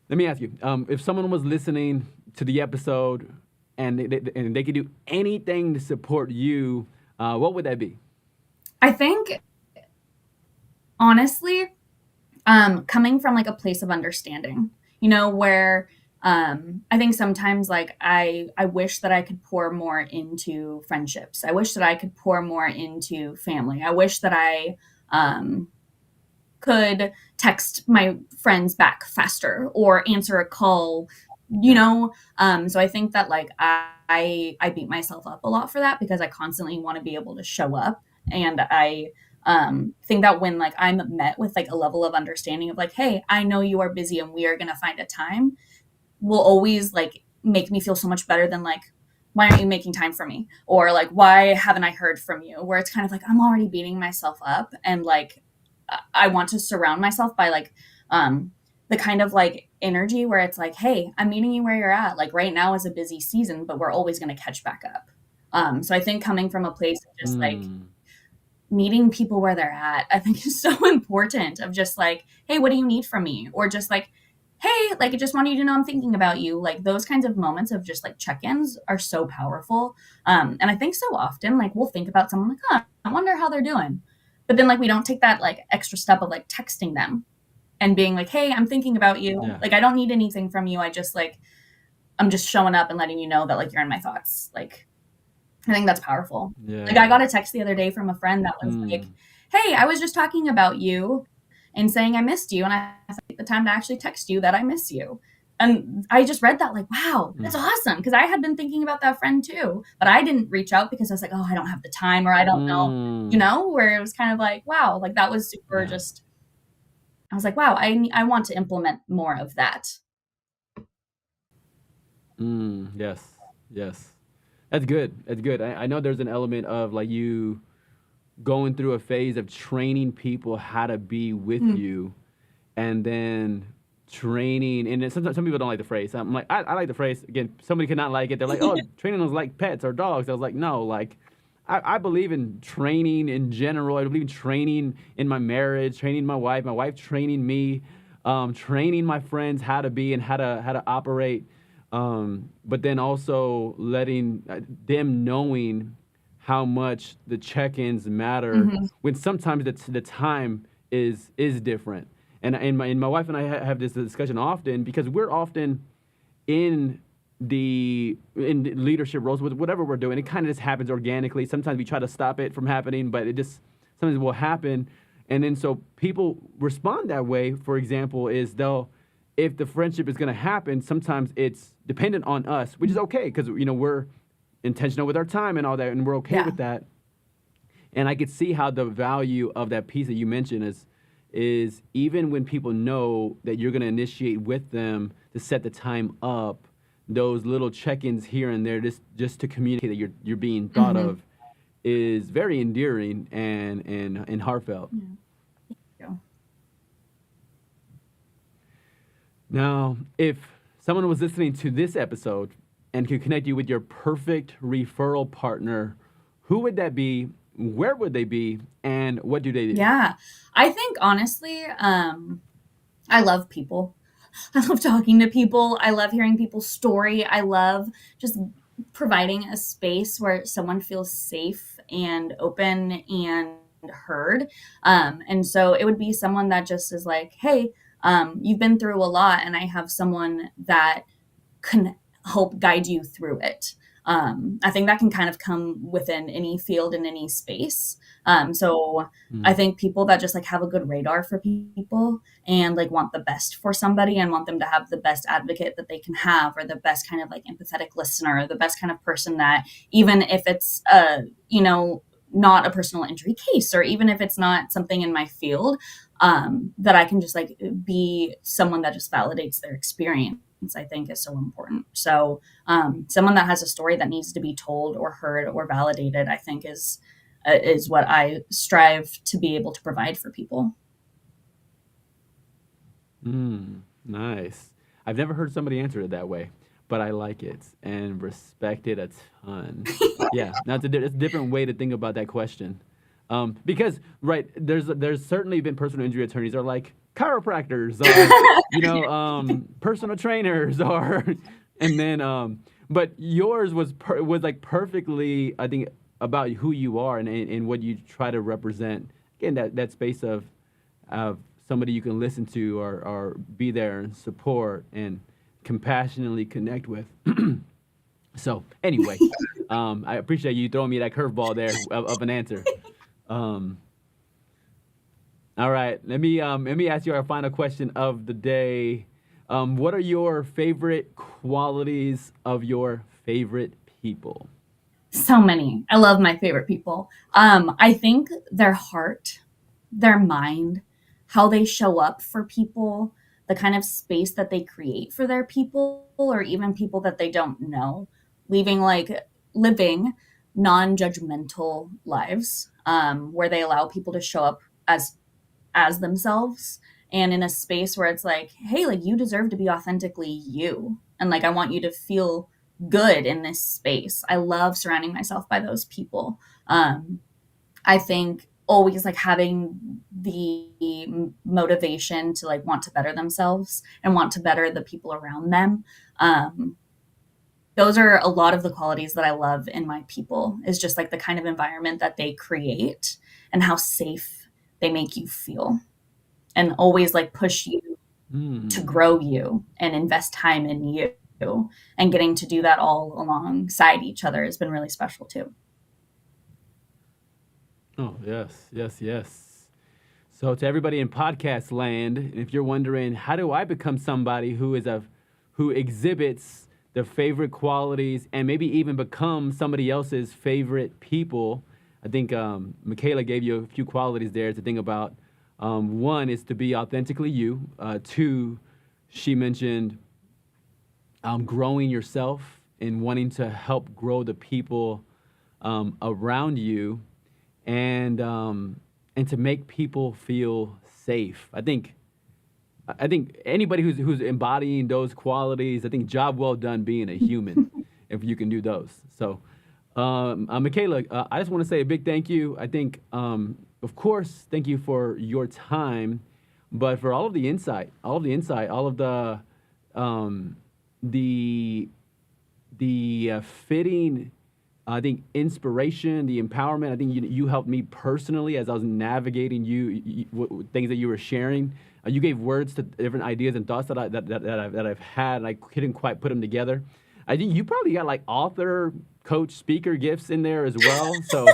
Let me ask you: if someone was listening to the episode and they could do anything to support you, what would that be? I think honestly, coming from like a place of understanding, where I think sometimes like I wish that I could pour more into friendships. I wish that I could pour more into family. I wish that I um could text my friends back faster or answer a call, Yeah. so I think that like I beat myself up a lot for that because I constantly want to be able to show up. And I think that when like I'm met with like a level of understanding of like, hey, I know you are busy and we are going to find a time, will always like make me feel so much better than like why aren't you making time for me? Or like, why haven't I heard from you? Where it's kind of like, I'm already beating myself up. And like, I want to surround myself by like, the kind of like energy where it's like, hey, I'm meeting you where you're at. Like right now is a busy season, but we're always going to catch back up. So I think coming from a place of just like Mm, meeting people where they're at, I think is so important of just like, hey, what do you need from me? Or just like, hey, like I just want you to know I'm thinking about you. Like those kinds of moments of just like check-ins are so powerful. And I think so often like we'll think about someone like, huh, I wonder how they're doing. But then like we don't take that like extra step of like texting them and being like, hey, I'm thinking about you. yeah. Like I don't need anything from you. I just like I'm just showing up and letting you know that like you're in my thoughts. Like I think that's powerful. Like I Yeah. got a text the other day from a friend that was like, Mm, "Hey, I was just talking about you and saying I missed you, and I took the time to actually text you that I miss you." And I just read that like, "Wow, that's mm, awesome!" Because I had been thinking about that friend too, but I didn't reach out because I was like, "Oh, I don't have the time," or I don't know, mm, where it was kind of like, "Wow," like that was super. yeah. Just I was like, "Wow, I want to implement more of that." Yes. Yes. That's good. That's good. I know there's an element of like you going through a phase of training people how to be with Mm. you, and then training. And then sometimes some people don't like the phrase. I'm like, I like the phrase. Again, somebody could not like it. They're like, oh, training is like pets or dogs. I was like, no, like I believe in training in general. I believe in training in my marriage, training my wife training me, training my friends how to be and how to operate. But then also letting them knowing how much the check-ins matter Mhm. when sometimes the time is different. And my wife and I have this discussion often because we're often in in leadership roles with whatever we're doing. It kind of just happens organically. Sometimes we try to stop it from happening, but it just sometimes will happen. And then so people respond that way. For example, is they'll if the friendship is going to happen, sometimes it's dependent on us, which is okay because we're intentional with our time and all that, and we're okay Yeah. with that. And I could see how the value of that piece that you mentioned is even when people know that you're going to initiate with them to set the time up, those little check-ins here and there, just to communicate that you're being thought Mhm. of, is very endearing and heartfelt. Yeah. Now, if someone was listening to this episode and could connect you with your perfect referral partner, who would that be? Where would they be? And what do they do? Yeah. I think honestly, I love people. I love talking to people. I love hearing people's story. I love just providing a space where someone feels safe and open and heard. And so it would be someone that just is like, hey, you've been through a lot, and I have someone that can help guide you through it. I think that can kind of come within any field in any space. So I Mm, think people that just like have a good radar for people and like want the best for somebody and want them to have the best advocate that they can have, or the best kind of like empathetic listener, or the best kind of person that even if it's not a personal injury case, or even if it's not something in my field, that I can just like be someone that just validates their experience, I think is so important. So someone that has a story that needs to be told or heard or validated, I think is what I strive to be able to provide for people. nice. I've never heard somebody answer it that way, but I like it and respect it a ton. Yeah, now it's a different way to think about that question. Because right, there's certainly been personal injury attorneys are like chiropractors or personal trainers or and then but yours was like perfectly I think about who you are and what you try to represent. Again, that space of somebody you can listen to or be there and support and compassionately connect with. So anyway, I appreciate you throwing me that curveball there of an answer. Um, all right, let me ask you our final question of the day. What are your favorite qualities of your favorite people? So many. I love my favorite people. I think their heart, their mind, how they show up for people, the kind of space that they create for their people, or even people that they don't know. leaving like living non-judgmental lives, where they allow people to show up as themselves, and in a space where it's like, hey, like you deserve to be authentically you, and like I want you to feel good in this space. I love surrounding myself by those people. I think always like having the motivation to like want to better themselves and want to better the people around them. um, those are a lot of the qualities that I love in my people, is just like the kind of environment that they create and how safe they make you feel, and always like push you to Mm. grow you and invest time in you. And getting to do that all alongside each other has been really special too. Oh, yes, yes, yes. So to everybody in podcast land, if you're wondering, how do I become somebody who exhibits their favorite qualities and maybe even become somebody else's favorite people? I think Mikaela gave you a few qualities there to think about. One is to be authentically you. Two, she mentioned growing yourself and wanting to help grow the people around you, and to make people feel safe. I think anybody who's embodying those qualities, I think job well done being a human if you can do those. So, Mikaela, I just want to say a big thank you. I think, of course, thank you for your time, but for all of the insight, all of um, the fitting, I think, inspiration, the empowerment. I think you helped me personally as I was navigating things that you were sharing. You gave words to different ideas and thoughts that I've had, and I couldn't quite put them together. I think you probably got like author, coach, speaker gifts in there as well. So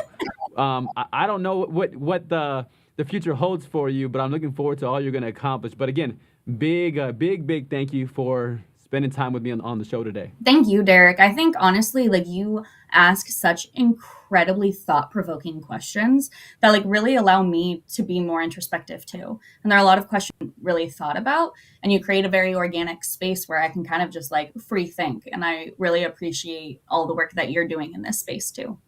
I don't know what the future holds for you, but I'm looking forward to all you're going to accomplish. But again, big thank you for spending time with me on the show today. Thank you, Derek. I think honestly, like you ask such incredibly thought-provoking questions that like really allow me to be more introspective too. And there are a lot of questions really thought about, and you create a very organic space where I can kind of just like free think. And I really appreciate all the work that you're doing in this space too.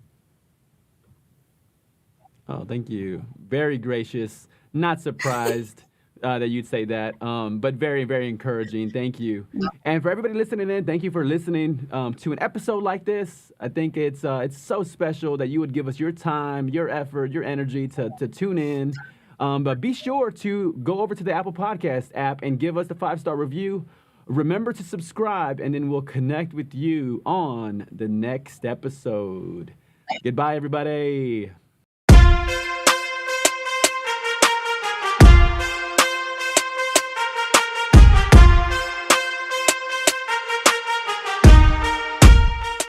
Oh, thank you. Very gracious. Not surprised that you'd say that, but very encouraging. Thank you. And for everybody listening in, thank you for listening to an episode like this. I think it's so special that you would give us your time, your effort, your energy to tune in. But be sure to go over to the Apple Podcast app and give us a 5-star review. Remember to subscribe, and then we'll connect with you on the next episode. Goodbye, everybody.